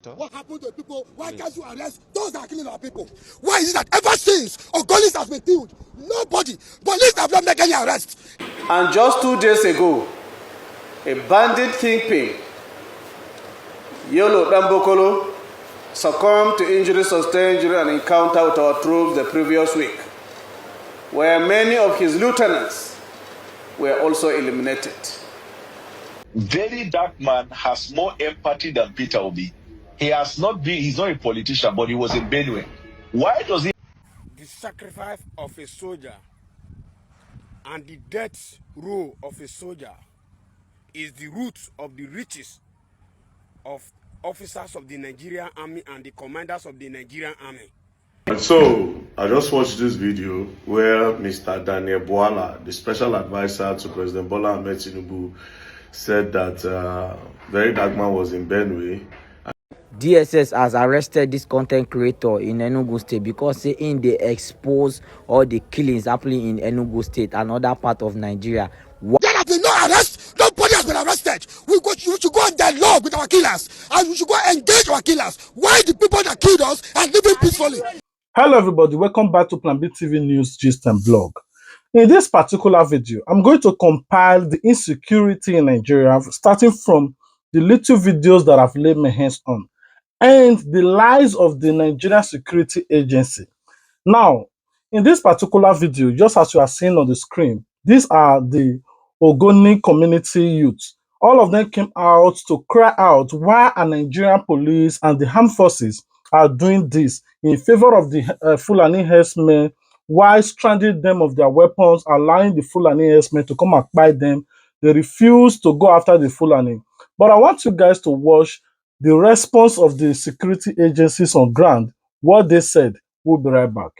What happened to the people? Why can't you arrest those that are killing our people? Why is it that ever since Ogolis has been killed, nobody, police have not made any arrests? And just 2 days ago, a bandit kingpin, Yolo Dambokolo, succumbed to injuries sustained during an encounter with our troops the previous week, where many of his lieutenants were also eliminated. Very dark man has more empathy than Peter Obi. He's not a politician, but he was in Benue. Why does he? The sacrifice of a soldier and the death row of a soldier is the root of the riches of officers of the Nigerian army and the commanders of the Nigerian army. And so, I just watched this video where Mr. Daniel Bwala, the special advisor to President Bola Ahmed Tinubu, said that Very Dark Man was in Benue. DSS has arrested this content creator in Enugu State because they expose all the killings happening in Enugu State and other part of Nigeria. There has been no arrest. Nobody has been arrested. We should go on dialogue with our killers and we should go engage our killers. Why the people that killed us are living peacefully? Hello everybody, welcome back to Plan B TV News Gist and Blog. In this particular video, I'm going to compile the insecurity in Nigeria, starting from the little videos that I've laid my hands on, and the lies of the Nigerian Security Agency. Now, in this particular video, just as you are seeing on the screen, these are the Ogoni community youth. All of them came out to cry out why a Nigerian police and the armed forces are doing this in favor of the Fulani herdsmen, while stranding them of their weapons, allowing the Fulani herdsmen to come and buy them. They refuse to go after the Fulani. But I want you guys to watch the response of the security agencies on ground, what they said. We'll be right back.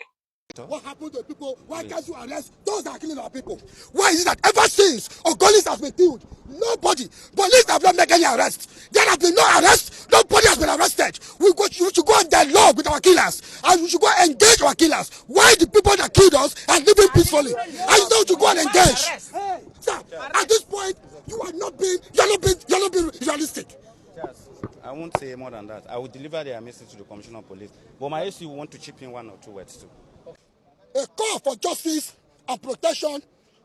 What happened to the people? Why can't you arrest those that are killing our people? Why is it that ever since Ogolis has been killed, nobody, police have not made any arrests? There have been no arrests. Nobody has been arrested. We should go on dialogue with our killers and we should go engage our killers. Why the people that killed us are living peacefully? And you know to go and engage. Sir, at this point, you are not being realistic. I won't say more than that. I will deliver their message to the Commissioner of Police. But my SU want to chip in 1 or 2 words too. A call for justice and protection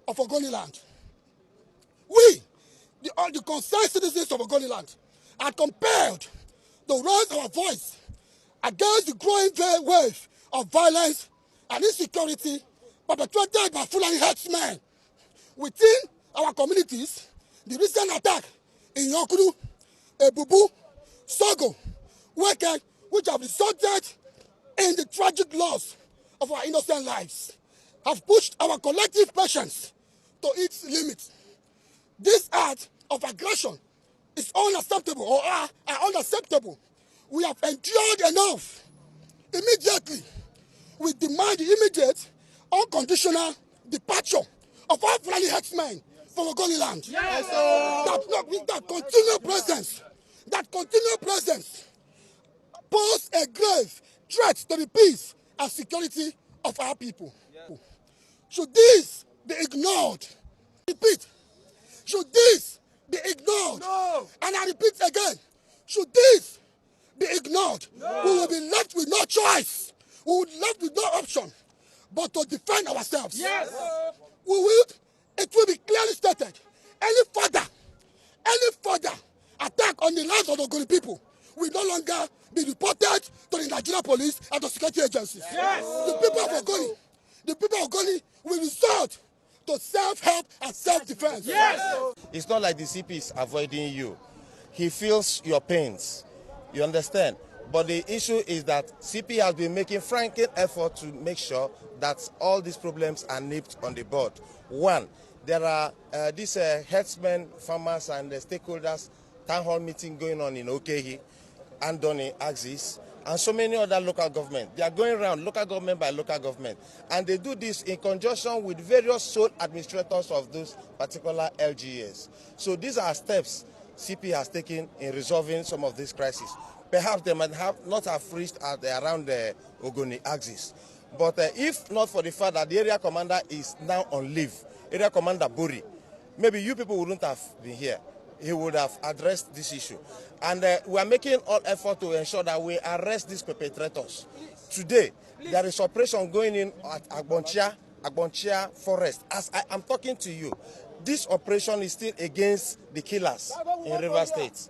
of Ogoniland. We, the concerned citizens of Ogoniland, are compelled to raise our voice against the growing wave of violence and insecurity perpetrated by Fulani herdsmen within our communities. The recent attack in Yokuru, Ebubu, Sogo, Weke, which have resulted in the tragic loss of our innocent lives, have pushed our collective patience to its limit. This act of aggression is unacceptable or are unacceptable. We have endured enough. Immediately, we demand the immediate, unconditional departure of all Fulani herdsmen from Ogoniland. Yes, that continual presence pose a grave threat to the peace and security of our people. Yeah. Should this be ignored? Repeat. Should this be ignored? No. And I repeat again. Should this be ignored? No. We will be left with no choice. We will be left with no option but to defend ourselves. Yes. It will be clearly stated. Any further attack on the lives of the Ogoni people will no longer be reported to the Nigerian police and the security agencies. Yes. The people of Ogoni will resort to self-help and self-defense. Yes. It's not like the CP is avoiding you. He feels your pains. You understand? But the issue is that CP has been making frantic effort to make sure that all these problems are nipped on the bud. One, there are these herdsmen, farmers, and stakeholders town hall meeting going on in Okehi, Andoni, Axis, and so many other local governments. They are going around local government by local government, and they do this in conjunction with various sole administrators of those particular LGAs. So these are steps CP has taken in resolving some of these crises. Perhaps they might not have reached around the Ogoni axis. But if not for the fact that the area commander is now on leave, area commander Buri, maybe you people wouldn't have been here. he would have addressed this issue. And we are making all effort to ensure that we arrest these perpetrators. Today, there is operation going in at Agbonchia Forest. As I am talking to you, this operation is still against the killers in River State.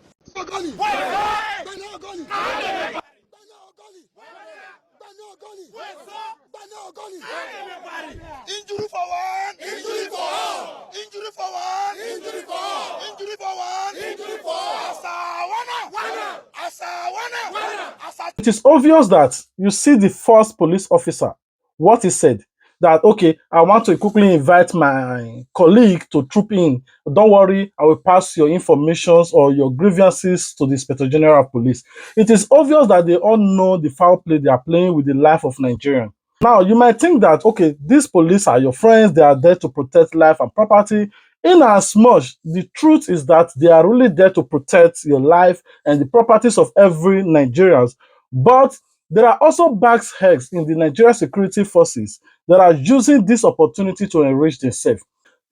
Injury for one, injury for all. Injury for one, injury for all. Injury for one, injury for all. It is obvious that you see the first police officer, what he said, that, okay, I want to quickly invite my colleague to troop in. Don't worry, I will pass your informations or your grievances to the Inspector General of Police. It is obvious that they all know the foul play they are playing with the life of Nigerians. Now, you might think that, okay, these police are your friends, they are there to protect life and property. In as much, the truth is that they are really there to protect your life and the properties of every Nigerian. But there are also bags heads in the Nigerian security forces that are using this opportunity to enrich themselves.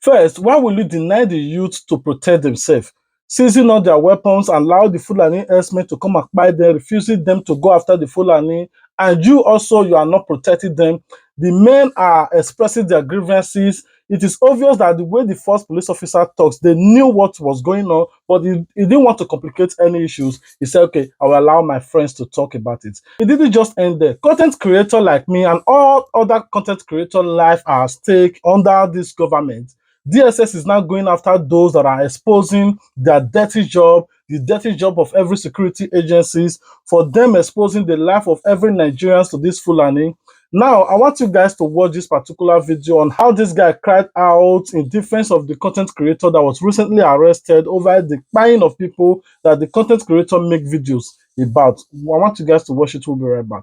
First, why will you deny the youth to protect themselves? Seizing all their weapons and allow the Fulani herdsmen to come and buy them, refusing them to go after the Fulani, and you also, you are not protecting them. The men are expressing their grievances. It is obvious that the way the first police officer talks, they knew what was going on, but he didn't want to complicate any issues. He said, okay, I will allow my friends to talk about it. It didn't just end there. Content creator like me and all other content creator life are at stake under this government. DSS is now going after those that are exposing their dirty job, the dirty job of every security agencies, for them exposing the life of every Nigerian to this Fulani. Now, I want you guys to watch this particular video on how this guy cried out in defense of the content creator that was recently arrested over the buying of people that the content creator make videos about. I want you guys to watch it. We'll be right back.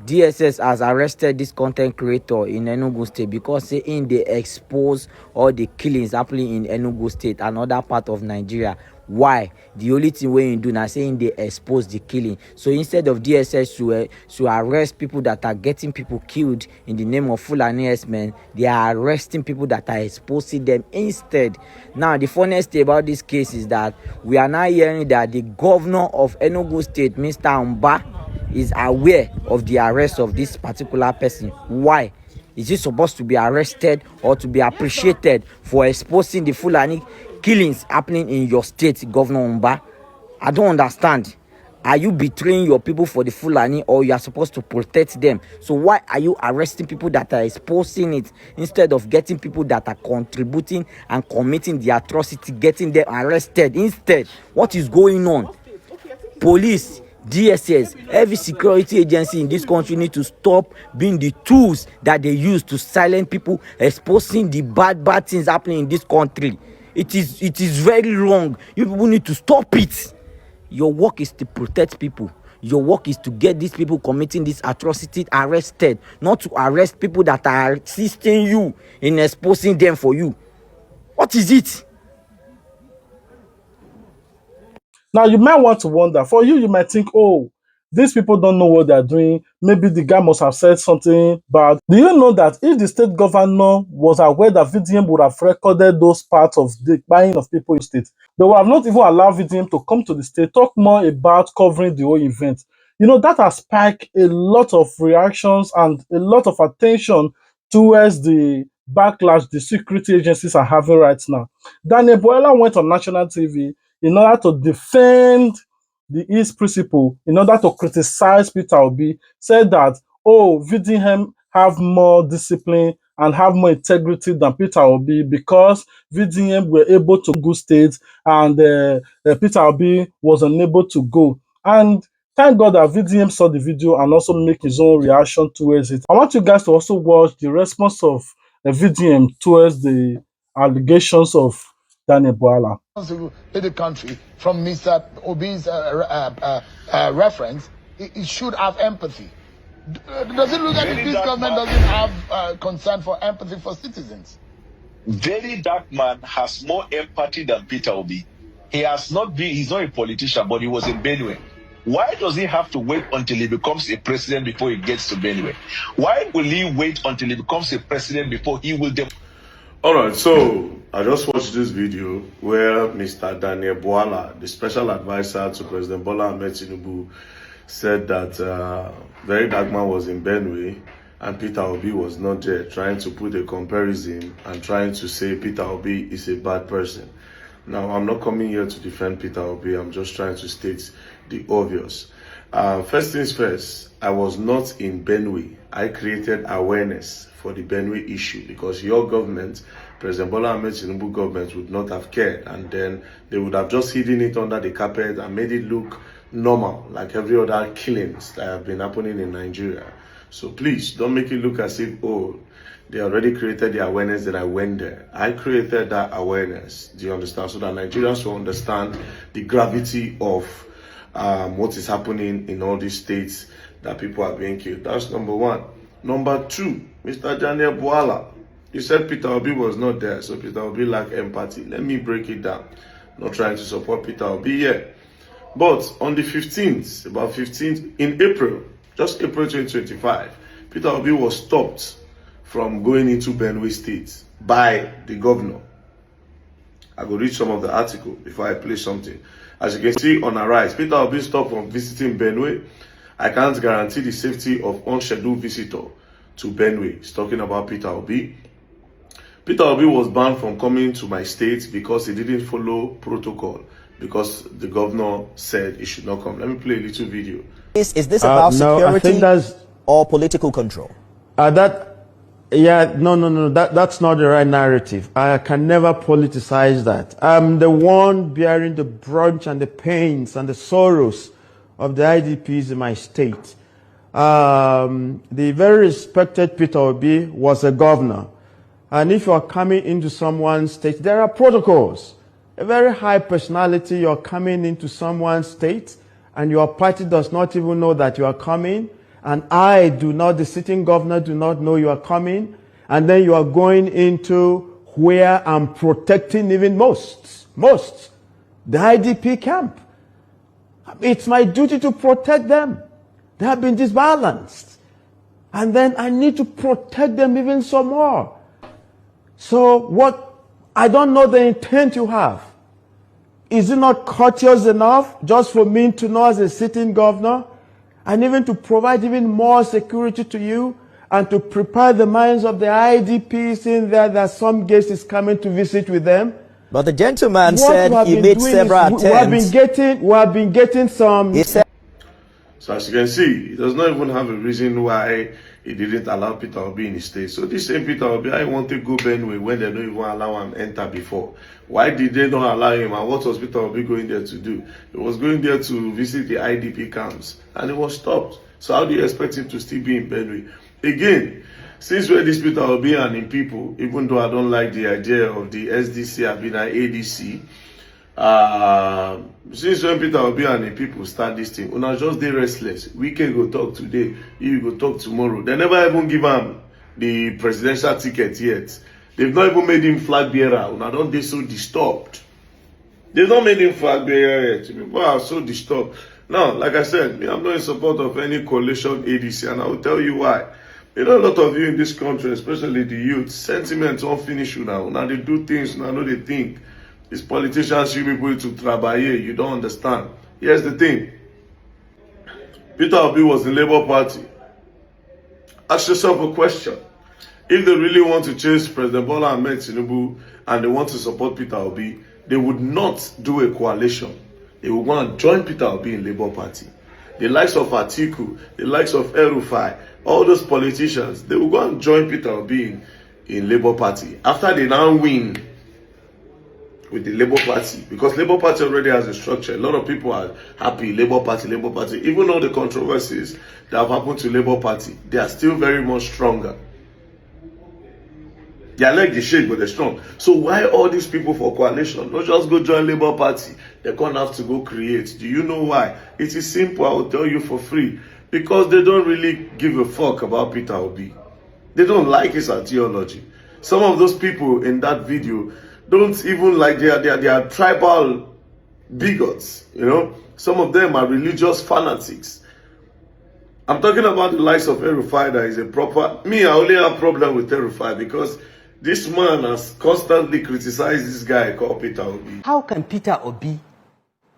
DSS has arrested this content creator in Enugu State because say they expose all the killings happening in Enugu State and other part of Nigeria. Why? The only thing we do now saying they expose the killing. So instead of DSS to arrest people that are getting people killed in the name of Fulani herdsmen, they are arresting people that are exposing them instead. Now the funniest thing about this case is that we are now hearing that the governor of Enugu State, Mr. Mba, is aware of the arrest of this particular person. Why? Is he supposed to be arrested or to be appreciated for exposing the Fulani killings happening in your state, Governor Mba? I don't understand. Are you betraying your people for the Fulani, or you are supposed to protect them? So why are you arresting people that are exposing it instead of getting people that are contributing and committing the atrocity, getting them arrested instead? What is going on? Police, DSS, every security agency in this country need to stop being the tools that they use to silence people exposing the bad things happening in this country. It is very wrong. You people need to stop it. Your work is to protect people. Your work is to get these people committing this atrocity arrested, not to arrest people that are assisting you in exposing them for you. What is it? Now, you might want to wonder, for you, you might think, oh, these people don't know what they're doing. Maybe the guy must have said something bad. Do you know that if the state governor was aware that VDM would have recorded those parts of the buying of people in the state, they would have not even allowed VDM to come to the state, talk more about covering the whole event. You know, that has sparked a lot of reactions and a lot of attention towards the backlash the security agencies are having right now. Daniel Boela went on national TV in order to defend the East principle, in order to criticize Peter Obi, said that, oh, VDM have more discipline and have more integrity than Peter Obi because VDM were able to go states and Peter Obi was unable to go. And thank God that VDM saw the video and also make his own reaction towards it. I want you guys to also watch the response of VDM towards the allegations of Daniel Boala. To the country from Mr. Obi's reference, it should have empathy. Does it look like this government doesn't have concern for empathy for citizens? Very dark man has more empathy than Peter Obi. He's not a politician, but he was in Benue. Why does he have to wait until he becomes a president before he gets to Benue? Why will he wait until he becomes a president before he will... All right, so I just watched this video where Mr. Daniel Bwala, the special advisor to President Bola Ahmed Tinubu, said that Very Dagman was in Benue and Peter Obi was not there, trying to put a comparison and trying to say Peter Obi is a bad person. Now, I'm not coming here to defend Peter Obi. I'm just trying to state the obvious. First things first, I was not in Benue. I created awareness for the Benue issue because your government, President Bola Ahmed Tinubu government, would not have cared, and then they would have just hidden it under the carpet and made it look normal, like every other killings that have been happening in Nigeria. So please don't make it look as if, oh, they already created the awareness that I went there. I created that awareness, do you understand? So that Nigerians will understand the gravity of what is happening in all these states that people are being killed. That's number one. Number two, Mr. Daniel Bwala, you said Peter Obi was not there, so Peter Obi lacked empathy. Let me break it down. Not trying to support Peter Obi yet. But on the 15th, about 15th, in April, just April 2025, Peter Obi was stopped from going into Benue State by the governor. I will read some of the article before I play something. As you can see on our right, Peter Obi stopped from visiting Benue. I can't guarantee the safety of unscheduled visitor to Benue. He's talking about Peter Obi. Peter Obi was banned from coming to my state because he didn't follow protocol, because the governor said he should not come. Let me play a little video. Is this about no, security I think that's, or political control? no, that's not the right narrative. I can never politicize that. I'm the one bearing the brunt and the pains and the sorrows of the IDPs in my state. The very respected Peter Obi was a governor. And if you are coming into someone's state, there are protocols. A very high personality, you're coming into someone's state, and your party does not even know that you are coming, and the sitting governor do not know you are coming, and then you are going into where I'm protecting even most, the IDP camp. It's my duty to protect them. They have been disbalanced. And then I need to protect them even some more. So I don't know the intent you have. Is it not courteous enough just for me to know as a sitting governor, and even to provide even more security to you, and to prepare the minds of the IDPs in there that some guest is coming to visit with them? But the gentleman said he made several attempts. We have been getting some. So as you can see, he does not even have a reason why he didn't allow Peter Obi in his state. So this same Peter Obi, I want to go Benue when they don't even allow him enter before. Why did they not allow him, and what was Peter Obi going there to do? He was going there to visit the IDP camps, and he was stopped. So how do you expect him to still be in Benue? Again, since we're this Peter Obi and in people, even though I don't like the idea of the SDC, I've been an ADC, since when Peter Obi and the people start this thing, una just dey restless. We can go talk today, you go talk tomorrow. They never even give him the presidential ticket yet. They've not even made him flag bearer. Una don't dey so disturbed. They've not made him flag bearer yet. People are so disturbed. Now, like I said, I'm not in support of any coalition ADC, and I will tell you why. You know, a lot of you in this country, especially the youth, sentiments won't finish you now. Now they do things, now they think. These politicians, you people to trabaye, you don't understand. Here's the thing. Peter Obi was in Labour Party. Ask yourself a question. If they really want to chase President Bola Ahmed Tinubu and they want to support Peter Obi, they would not do a coalition. They would want to join Peter Obi in Labour Party. The likes of Atiku, the likes of El-Rufai, all those politicians, they will go and join Peter Obi in Labour Party. After they now win with the Labour Party, because Labour Party already has a structure. A lot of people are happy, Labour Party. Even all the controversies that have happened to Labour Party, they are still very much stronger. They are like the shake, but they're strong. So why all these people for coalition? Not just go join Labour Party. They're going to have to go create. Do you know why? It is simple. I will tell you for free. Because they don't really give a fuck about Peter Obi. They don't like his ideology. Some of those people in that video don't even like, they are tribal bigots, you know. Some of them are religious fanatics. I'm talking about the likes of El-Rufai that is a proper... Me, I only have problem with El-Rufai because This man has constantly criticized this guy called Peter Obi. How can Peter Obi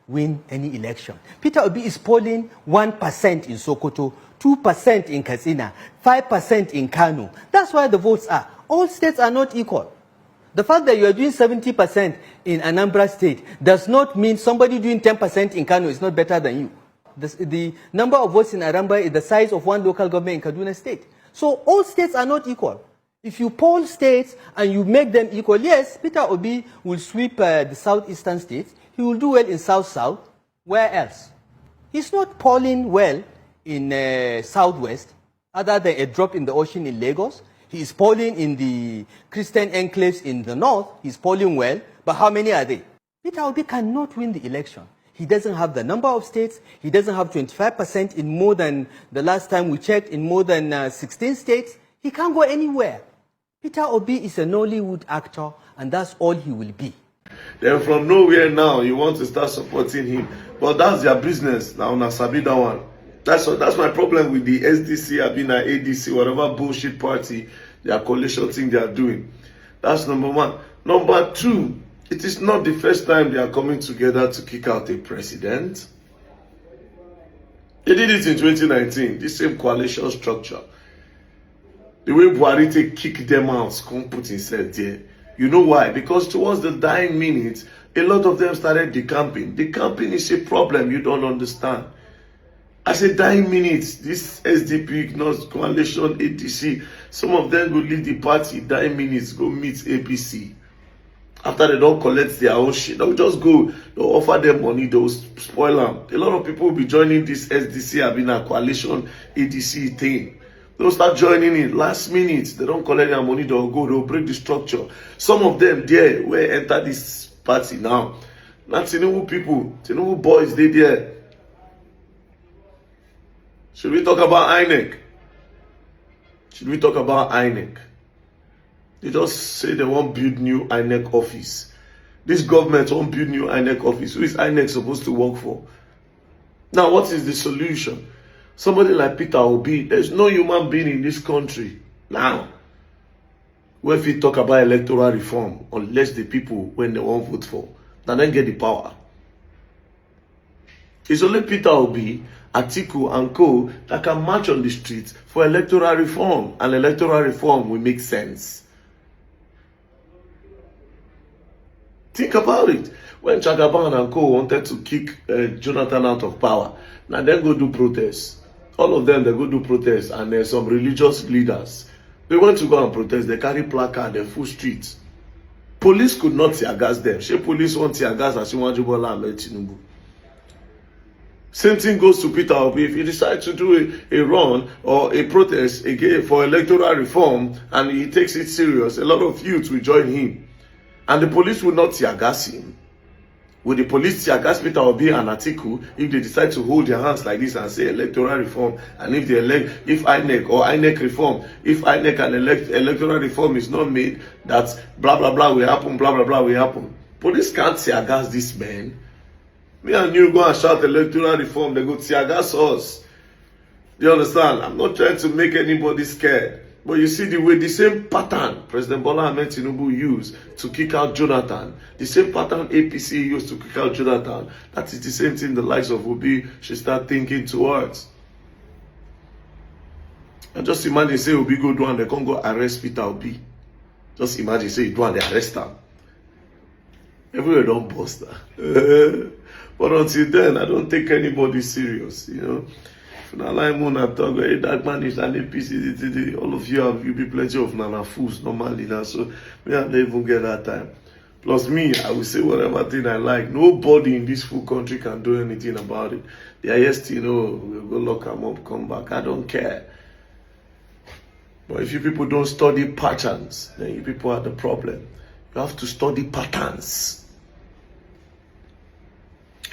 win any election? Peter Obi is polling 1% in Sokoto, 2% in Katsina, 5% in Kano. That's where the votes are. All states are not equal. The fact that you are doing 70% in Anambra State does not mean somebody doing 10% in Kano is not better than you. The number of votes in Anambra is the size of one local government in Kaduna State. So all states are not equal. If you poll states and you make them equal, yes, Peter Obi will sweep the southeastern states. He will do well in South-South. Where else? He's not polling well in Southwest, other than a drop in the ocean in Lagos. He is polling in the Christian enclaves in the north. He's polling well, but how many are they? Peter Obi cannot win the election. He doesn't have the number of states. He doesn't have 25% in more than, the last time we checked, in more than 16 states. He can't go anywhere. Peter Obi is a Nollywood actor, and that's all he will be. Then from nowhere now, you want to start supporting him. But that's their business. Now, Nasabi that one. That's my problem with the SDC, Abina, ADC, whatever bullshit party, their coalition thing they are doing. That's number one. Number two, it is not the first time they are coming together to kick out a president. They did it in 2019, the same coalition structure. The way Buhari kick them out, come put himself there. You know why? Because towards the dying minutes, a lot of them started decamping. Decamping is a problem you don't understand. I said dying minutes, this SDP, North Coalition, ADC, some of them will leave the party, dying minutes, go meet APC. After they don't collect their own shit, they'll just go, they'll offer them money, they'll spoil them. A lot of people will be joining this SDC, Abina Coalition, ADC thing. They'll start joining in last minute. They don't collect their money, they'll go, they'll break the structure. Some of them there will enter this party now. Not Tinubu people, Tinubu boys, they there. Should we talk about INEC? Should we talk about INEC? They just say they won't build new INEC office. This government won't build new INEC office. Who is INEC supposed to work for? Now, what is the solution? Somebody like Peter Obi, there's no human being in this country now where if we talk about electoral reform, unless the people, when they won't vote for, now then get the power. It's only Peter Obi, Atiku, and co that can march on the streets for electoral reform, and electoral reform will make sense. Think about it. When Chagaban and co wanted to kick Jonathan out of power, now then go do protests. All of them, they go do protests, and there's some religious leaders. They went to go and protest. They carry placard, they full streets. Police could not tear gas them. She police want tear gas as you want Jubola and Tinubu. Same thing goes to Peter Obi. If he decides to do a run or a protest again for electoral reform and he takes it serious, a lot of youths will join him. And the police will not tear gas him. Will the police tear gas Peter Obi and Atiku if they decide to hold their hands like this and say electoral reform, and if they if INEC or INEC reform, if INEC and electoral reform is not made, that blah blah blah will happen, blah blah blah will happen. Police can't tear gas this man. Me and you go and shout electoral reform, they go tear gas us. Do you understand? I'm not trying to make anybody scared. But you see the way, the same pattern President Bola Ahmed Tinubu used to kick out Jonathan, the same pattern APC used to kick out Jonathan, that is the same thing the likes of Obi should start thinking towards. And just imagine, say Obi go do and they can't go arrest Peter Obi. Just imagine, say you do and they arrest him. Everywhere don't bust her. But until then, I don't take anybody serious, you know. Now, like Mona talk, hey, that man is an APC, all of you be plenty of nana fools normally now, so me I don't even get that time. Plus me, I will say whatever thing I like. Nobody in this full country can do anything about it. The highest, you know, we'll go lock them up, come back. I don't care. But if you people don't study patterns, then you people are the problem. You have to study patterns.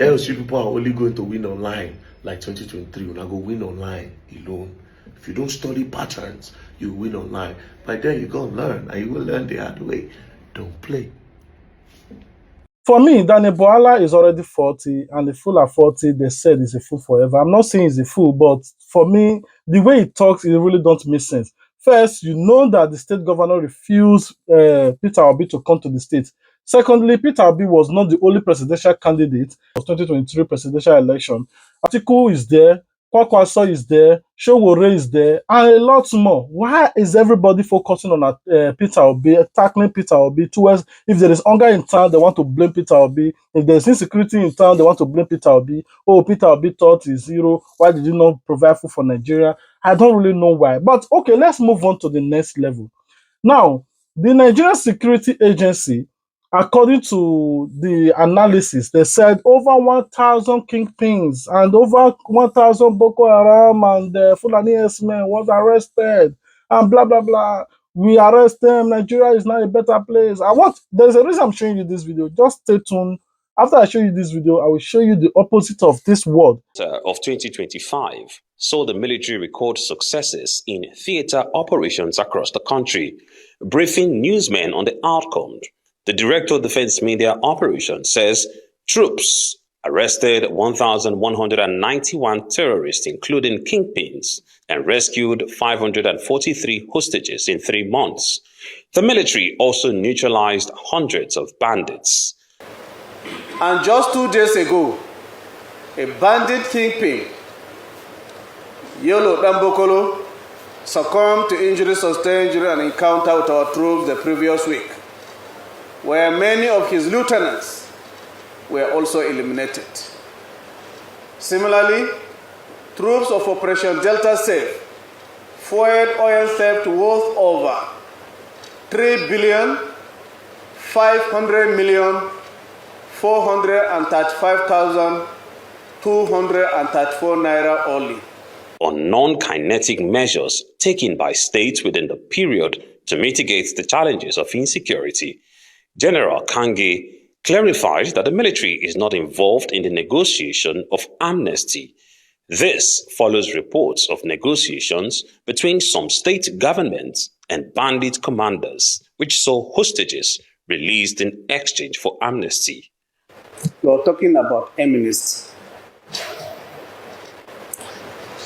Else you people are only going to win online. Like 2023, you're not going to win online alone. If you don't study patterns, you win online. By then, you're going to learn, and you will learn the hard way. Don't play. For me, Daniel Boala is already 40, and the fool at 40, they said he's a fool forever. I'm not saying he's a fool, but for me, the way he talks, it really don't make sense. First, you know that the state governor refused Peter Obi to come to the state. Secondly, Peter Obi was not the only presidential candidate for 2023 presidential election. Atiku is there, Kwakwaso is there, Showore is there, and a lot more. Why is everybody focusing on Peter Obi, tackling Peter Obi towards, if there is hunger in town, they want to blame Peter Obi. If there's insecurity in town, they want to blame Peter Obi. Oh, Peter Obi thought he's zero. Why did you not provide food for Nigeria? I don't really know why. But okay, let's move on to the next level. Now, the Nigerian Security Agency, according to the analysis, they said over 1,000 kingpins and over 1,000 Boko Haram and Fulani herdsmen was arrested and blah, blah, blah. We arrest them. Nigeria is now a better place. There's a reason I'm showing you this video. Just stay tuned. After I show you this video, I will show you the opposite of this word. Of 2025 saw the military record successes in theater operations across the country. Briefing newsmen on the outcome, the Director of Defense Media Operations says troops arrested 1,191 terrorists, including kingpins, and rescued 543 hostages in 3 months. The military also neutralized hundreds of bandits. And just 2 days ago, a bandit kingpin, Yolo Dambokolo, succumbed to injuries sustained during an encounter with our troops the previous week, where many of his lieutenants were also eliminated. Similarly, troops of Operation Delta Safe foiled oil theft worth over 3 billion 500 million 435,234 naira only. On non-kinetic measures taken by states within the period to mitigate the challenges of insecurity, General Kange clarified that the military is not involved in the negotiation of amnesty. This follows reports of negotiations between some state governments and bandit commanders, which saw hostages released in exchange for amnesty. You're talking about amnesty.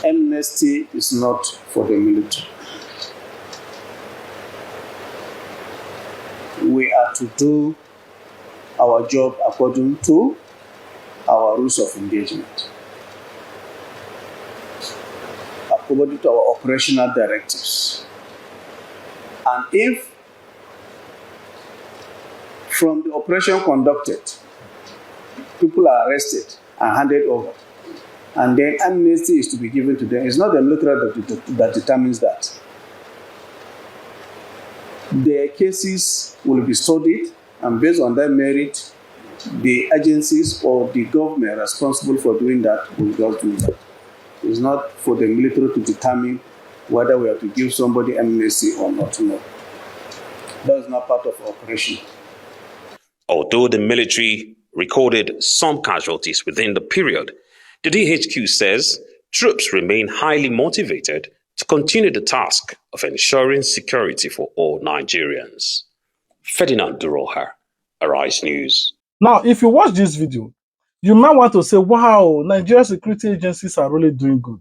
Amnesty is not for the military. We are to do our job according to our rules of engagement, according to our operational directives. And if from the operation conducted, people are arrested and handed over, and then amnesty is to be given to them, it's not the military that determines that. Their cases will be studied, and based on that merit, the agencies or the government responsible for doing that will just do that. It's not for the military to determine whether we have to give somebody amnesty or not. No. That's not part of our operation. Although the military recorded some casualties within the period, the DHQ says troops remain highly motivated to continue the task of ensuring security for all Nigerians. Ferdinand Duroha, Arise News. Now, if you watch this video, you might want to say, wow, Nigerian security agencies are really doing good.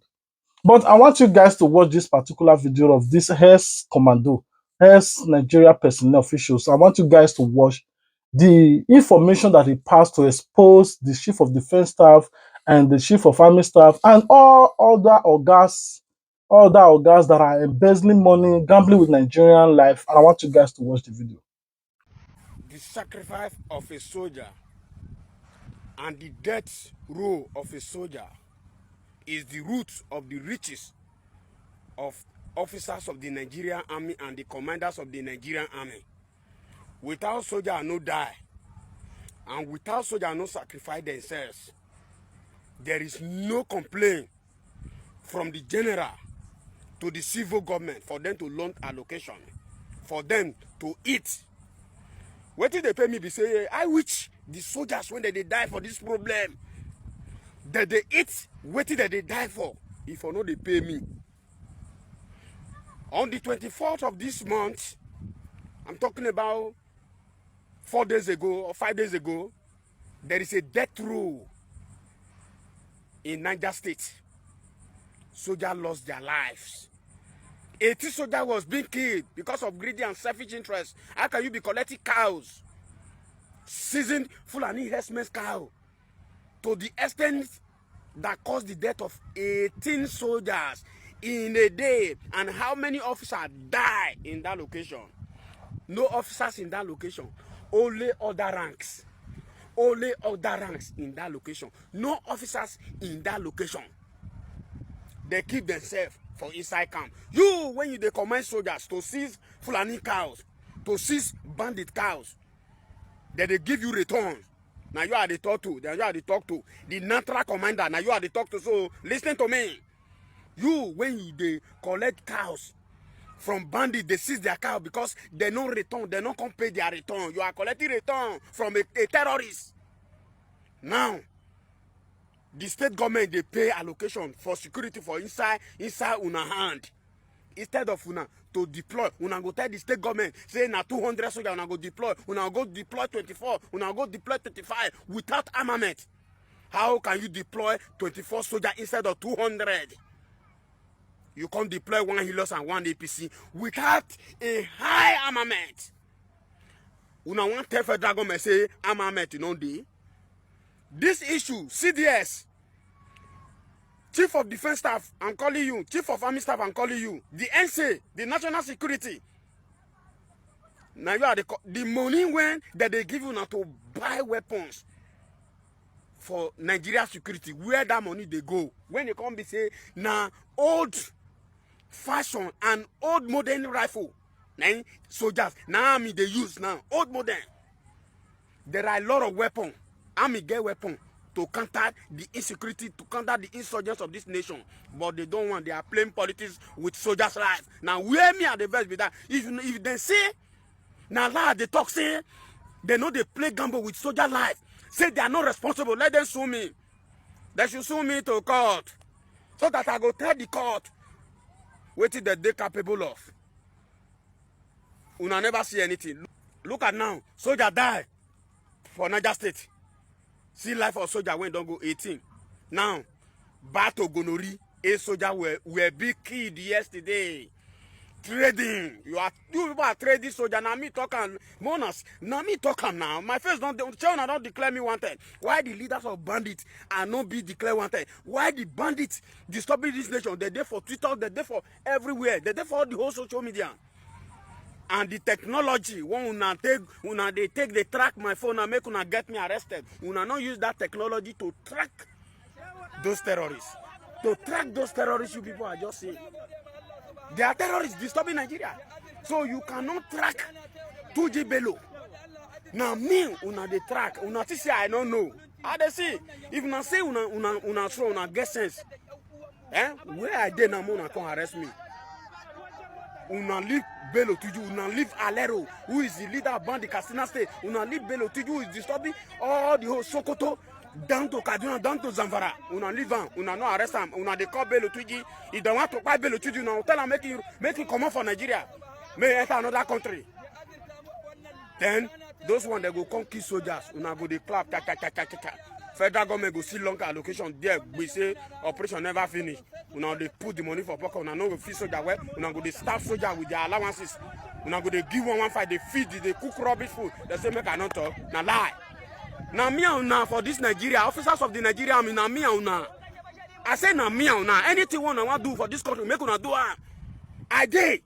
But I want you guys to watch this particular video of this Hess Commando, Hess Nigeria personnel officials. I want you guys to watch the information that he passed to expose the Chief of Defense Staff and the Chief of Army Staff and all other orgas that are embezzling money, gambling with Nigerian life. And I want you guys to watch the video. The sacrifice of a soldier and the death row of a soldier is the root of the riches of officers of the Nigerian Army and the commanders of the Nigerian Army. Without soldier, no die. And without soldier, no sacrifice themselves. There is no complaint from the general to the civil government for them to loan allocation, for them to eat. What did they pay me? They say, I wish the soldiers, when they die for this problem, that they eat, what did they die for? If or not, they pay me. On the 24th of this month, I'm talking about 4 days ago or 5 days ago, there is a death row in Niger State. Soldiers lost their lives. 18 soldiers was being killed because of greedy and selfish interest. How can you be collecting cows, seasoned Fulani herdsmen's cow, to the extent that caused the death of 18 soldiers in a day? And how many officers died in that location? No officers in that location. Only other ranks. Only other ranks in that location. No officers in that location. They keep themselves for inside camp. You, when you command soldiers to seize Fulani cows, to seize bandit cows, then they give you return. Now you are the talk to. Then you are the talk to. The natural commander. Now you are the talk to. So listen to me. You, when you collect cows from bandits, they seize their cow because they don't return. They don't come pay their return. You are collecting return from a terrorist. Now, the state government, they pay allocation for security for inside una hand. Instead of una to deploy, una go tell the state government, say na 200 soldiers, una go deploy, una go deploy 24, una go deploy 25 without armament. How can you deploy 24 soldiers instead of 200? You can't deploy 1 Helios and 1 APC without a high armament. Una want tell federal government say armament you know dey. This issue, CDS, Chief of Defense Staff, I'm calling you. Chief of Army Staff, I'm calling you. The NSA, the National Security. Now you are the money when that they give you now to buy weapons for Nigeria security. Where that money they go? When you come be say now old fashion and old modern rifle. Now soldiers, now army they use now old modern. There are a lot of weapons. Army get weapon to counter the insecurity, to counter the insurgents of this nation. But they don't want. They are playing politics with soldiers' lives. Now, where me are the best with that? If they say, now they talk, say, they know they play gamble with soldiers' life. Say they are not responsible. Let them sue me. They should sue me to court. So that I go tell the court what that they capable of. Una never see anything. Look at now. Soldier die for Niger State. See life of soldier when don't go 18. Now, back to gonorrhea, a soldier were big killed yesterday. Trading. You people are trading soldier. Now me talking bonus. Now me talking now. My face China don't declare me wanted. Why the leaders of bandits are not be declared wanted? Why the bandits disturbing this nation? They're there for Twitter, they're there for everywhere. They're there for the whole social media. And the technology, when they track my phone and make una get me arrested. Una not use that technology to track those terrorists. To track those terrorists, you people are just saying. They are terrorists disturbing Nigeria. So you cannot track 2G Bello. Now me, una they track. Una say I don't know. How they see? If una say una throw, una get sense. Where I did now, una come arrest me. Una leave Bello Tuju, una leave Alero, who is the leader of Bandi Katsina State. Una leave Bello Tuju, who is disturbing all the whole Sokoto, down to Kaduna, down to Zamfara. Una leave him, una no arrest him. Una they call Bello Tuju. If they want to buy Bello Tuju, now tell him make him come out for Nigeria. May enter another country. Then those ones they go come kill soldiers. Una go they clap, Federal government go see longer allocation there. We say operation never finish. Una they put the money for pocket. Una no go feed soldier well. Una go they staff soldier with their allowances. Una go they give 115. They feed. They cook rubbish food. They say make I not talk. Na lie. Na me una for this Nigeria officers of the Nigeria army. Na me una. I say na me una. Anything one I want do for this country, make una do am. I did.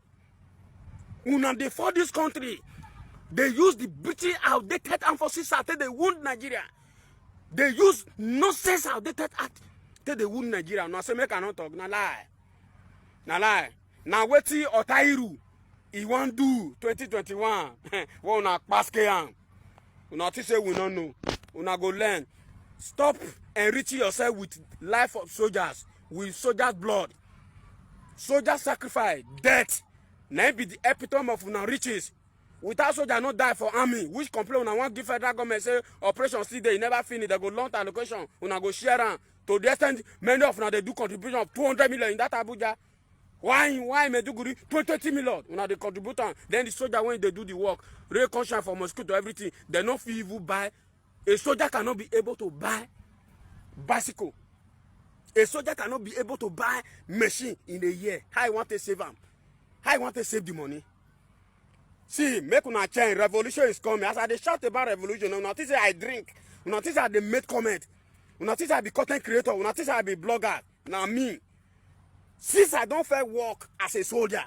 Una they for this country. They use the British outdated armed forces until they wound Nigeria. They use nonsense outdated act till they wound Nigeria. Now say make I not talk. Na lie. Na lie. Now wetin Otairu he want do 2021. Well, una paske am. Una say we no know. Una go learn. Stop enriching yourself with life of soldiers, with soldiers' blood. Soldiers sacrifice, death. Now be the epitome of una riches. Without soldier not die for army, which complain una want give federal government say operation still there, never finish, they go long allocation, una go share am. To the extent many of una they do contribution of 200 million in that Abuja. Why Meduguri 20 million? Una they contribute am. Then the soldier when they do the work, real conscience for mosquito everything, they not feel even buy. A soldier cannot be able to buy bicycle. A soldier cannot be able to buy machine in a year. How you want to save am? How you want to save the money? See, make una change. Revolution is coming. As I dey shout about revolution, una think say I drink. Una think say I dey make comment. Una think say I be content creator. Una think say I be blogger. Now me. Since I don't fair work as a soldier,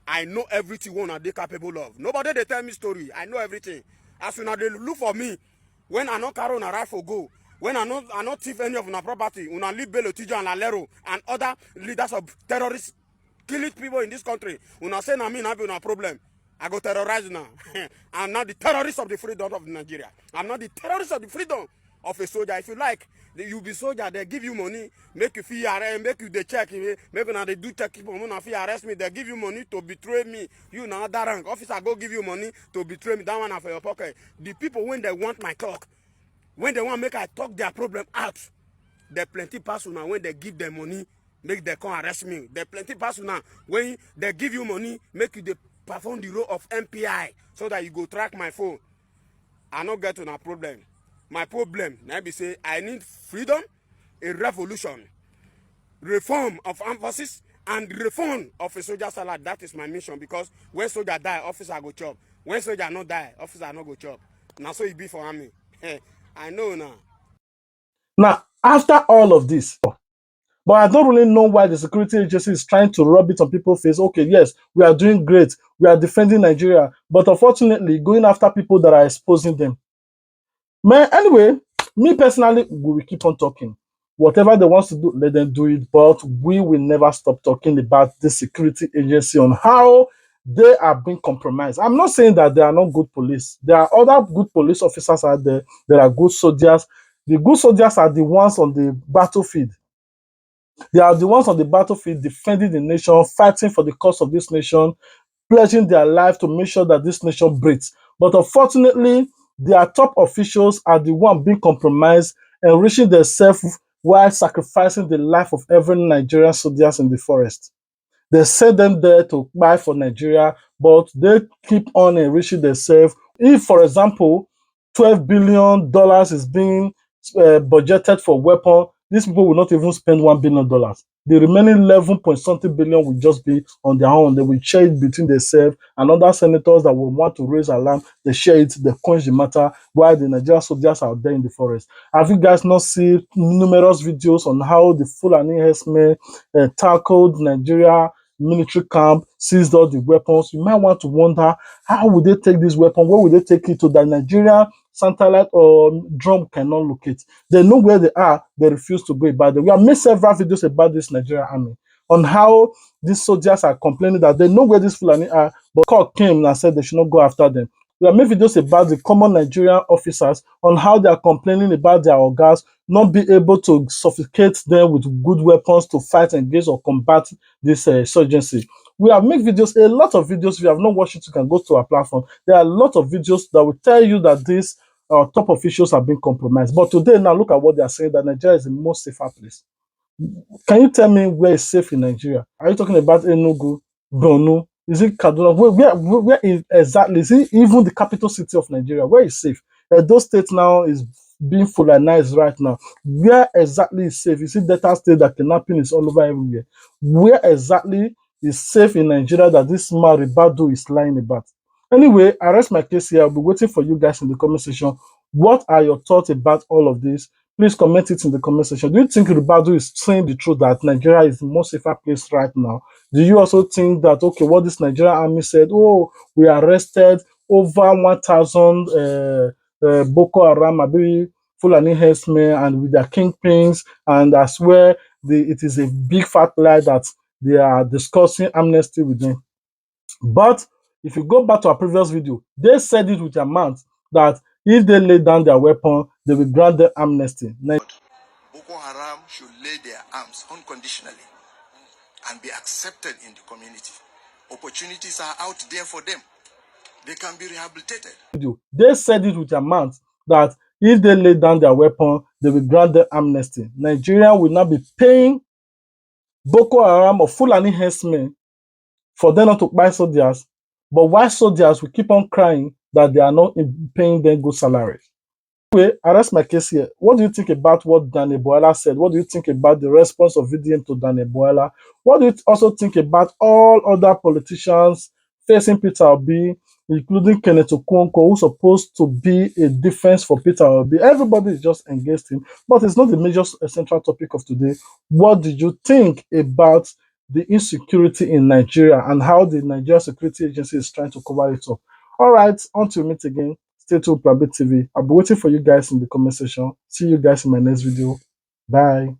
I know everything one they capable of. Nobody they tell me story. I know everything. As soon as they look for me, when I not carry on a rifle go, when I not thief any of my property, when I leave Bello Tijo and Alero and other leaders of terrorists killing people in this country, when I say na me, na be no problem. I go terrorize now. I'm not the terrorist of the freedom of Nigeria. I'm not the terrorist of the freedom of a soldier. If you like, you be soldier, they give you money, make you feel arrest, make you they check, make you they do check people, when feel arrest me, they give you money to betray me. You now that rank. Officer go give you money to betray me. That one for your pocket. The people when they want my talk, when they want make I talk their problem out, there plenty person now when they give them money, make they come arrest me. There plenty person now when they give you money, make you they perform the role of MPI so that you go track my phone. I not get to no problem. My problem now be say I need freedom, a revolution, reform of emphasis, and reform of a soldier salary. That is my mission, because when soldier die, officer go chop. When soldier not die, officer not go chop. Now so it be for army. I know now. Now, after all of this, but I don't really know why the security agency is trying to rub it on people's face. Okay, yes, we are doing great. We are defending Nigeria. But unfortunately, going after people that are exposing them. Man, anyway, me personally, we will keep on talking. Whatever they want to do, let them do it. But we will never stop talking about the security agency on how they are being compromised. I'm not saying that they are not good police. There are other good police officers out there. There are good soldiers. The good soldiers are the ones on the battlefield. They are the ones on the battlefield defending the nation, fighting for the cause of this nation, pledging their life to make sure that this nation breathes. But unfortunately, their top officials are the ones being compromised, enriching themselves while sacrificing the life of every Nigerian soldiers in the forest. They send them there to buy for Nigeria, but they keep on enriching themselves. If, for example, $12 billion is being budgeted for weapons, these people will not even spend $1 billion. The remaining 11 point something billion will just be on their own. They will share it between themselves, and other senators that will want to raise alarm, they share it, they quench the matter, while the Nigerian soldiers are there in the forest. Have you guys not seen numerous videos on how the Fulani herdsmen tackled Nigeria military camp, seized all the weapons? You might want to wonder, how would they take this weapon? Where would they take it to? The Nigeria satellite or drum cannot locate. They know where they are, they refuse to go about it. We have made several videos about this Nigerian army, on how these soldiers are complaining that they know where these Fulani are, but court came and said they should not go after them. We have made videos about the common Nigerian officers, on how they are complaining about their organs not be able to suffocate them with good weapons to fight against or combat this insurgency. We have made videos, a lot of videos. If you have not watched it, you can go to our platform. There are a lot of videos that will tell you that these top officials have been compromised. But today, now look at what they are saying, that Nigeria is the most safer place. Can you tell me where is safe in Nigeria? Are you talking about Enugu, Borno? Is it Kaduna? Where is exactly? Is it even the capital city of Nigeria? Where is safe? Those states now is being fulanized right now. Where exactly is safe? Is it Delta State that kidnapping is all over everywhere? Where exactly is safe in Nigeria that this man Ribadu is lying about? Anyway, I rest my case here. I'll be waiting for you guys in the comment section. What are your thoughts about all of this? Please comment it in the comment section. Do you think Ribadu is saying the truth that Nigeria is the most safer place right now? Do you also think that, okay, what this Nigerian army said, oh, we arrested over 1,000 Boko Haram, maybe Fulani herdsmen, and with their kingpins, and I swear it is a big fat lie that they are discussing amnesty with them. But if you go back to our previous video, they said it with their mouth that if they lay down their weapon, they will grant them amnesty. Boko Haram should lay their arms unconditionally and be accepted in the community. Opportunities are out there for them. They can be rehabilitated. They said it with their mouth that if they lay down their weapon, they will grant them amnesty. Nigeria will not be paying Boko Haram or Fulani herdsmen for them not to buy soldiers, but why soldiers will keep on crying that they are not paying them good salaries? Anyway, I rest my case here. What do you think about what Daniel Boela said? What do you think about the response of VDM to Daniel Boela? What do you also think about all other politicians facing Peter Obi, including Kenneth Okonkwo, who's supposed to be a defense for Peter Obi? Everybody is just against him, but it's not the major central topic of today. What did you think about the insecurity in Nigeria and how the Nigeria Security Agency is trying to cover it up? All right, until we meet again. Stay tuned, Plabit TV. I'll be waiting for you guys in the comment section. See you guys in my next video. Bye.